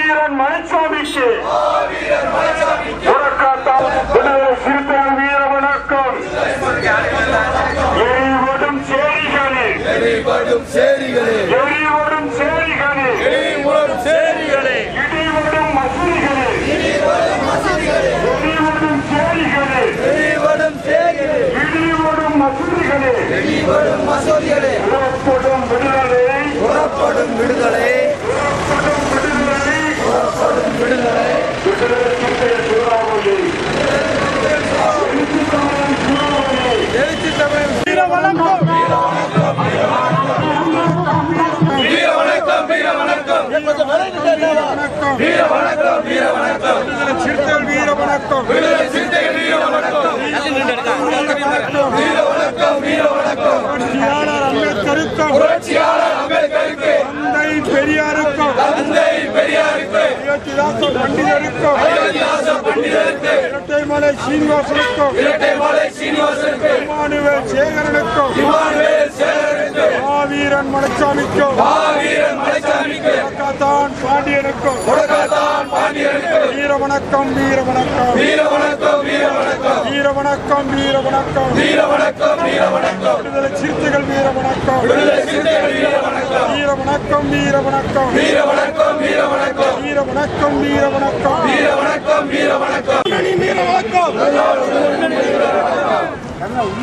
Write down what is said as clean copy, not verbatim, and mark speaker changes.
Speaker 1: மாவீரன் மலைச்சாமிக்கு உறக்காத்தால் விடுதலை சிறுத்தைகள் வீர வணக்கம். எரிவடும் சேரிகளே,
Speaker 2: எரிவடும் சேரிகளே,
Speaker 1: எரிவடும் சேரிகளே,
Speaker 2: எரிவடும் சேரிகளே,
Speaker 1: இடிவடும் மசூதிகளே, எரிவடும் சேரிகளே,
Speaker 2: எரிவடும் சேரிகளே,
Speaker 1: இடிவடும் மசூதிகளே,
Speaker 2: எரிவடும் மசூதிகளே,
Speaker 1: புறப்படும் விடுதலை,
Speaker 2: புறப்படும் விடுதலை,
Speaker 1: புறப்படும் விடுதலை,
Speaker 2: புறப்படும் விடுதலை,
Speaker 1: விடுதலை சிறுத்தைகள் சூறாவளி,
Speaker 2: எழுச்சி தமிழ் வீர வணக்கம், வீர வணக்கம், வீர வணக்கம், வீர வணக்கம், வீர வணக்கம், வீர வணக்கம்,
Speaker 1: விடுதலை சிறுத்தைகள் வீர வணக்கம்,
Speaker 2: விடுதலை சிறுத்தைகள் வீர வணக்கம், வீர வணக்கம், வீர வணக்கம்,
Speaker 1: புரட்சியாளர் அம்பேத்கருக்கும்
Speaker 2: புரட்சியாளர் அம்பேத்கருக்கு,
Speaker 1: தந்தை பெரியாருக்கும்
Speaker 2: தந்தை பெரியாருக்கு,
Speaker 1: அயோத்திதாச பண்டிதருக்கும்
Speaker 2: அயோத்திதாச பண்டிதருக்கு,
Speaker 1: இரட்டைமலை சீனிவாசனுக்கும்
Speaker 2: இரட்டைமலை சீனிவாசனுக்கு,
Speaker 1: இமானுவேல் சேகரனுக்கும்
Speaker 2: இமானுவேல் சேகரனுக்கு,
Speaker 1: மாவீரன் மலைச்சாமிக்கும்
Speaker 2: மாவீரன் மலைச்சாமிக்கு,
Speaker 1: உறக்காத்தான் பாண்டியனுக்கும்
Speaker 2: உலகத்தான் பாண்டியனுக்கு,
Speaker 1: வீர வணக்கம், வீர வணக்கம்,
Speaker 2: வீர வணக்கம், வீர வணக்கம்,
Speaker 1: வீர வணக்கம், வீர வணக்கம்,
Speaker 2: வீர வணக்கம், வீர வணக்கம்,
Speaker 1: விடுதலை சிறுத்தைகள் வீர வணக்கம்,
Speaker 2: விடுதலை சிறுத்தைகள் வீர வணக்கம்,
Speaker 1: வீர வணக்கம், வீர வணக்கம்,
Speaker 2: வீர வணக்கம், வீர வணக்கம்,
Speaker 1: வீர வணக்கம், வீர வணக்கம்,
Speaker 2: வீர வணக்கம், வீர வணக்கம்,
Speaker 1: வீர வணக்கம்.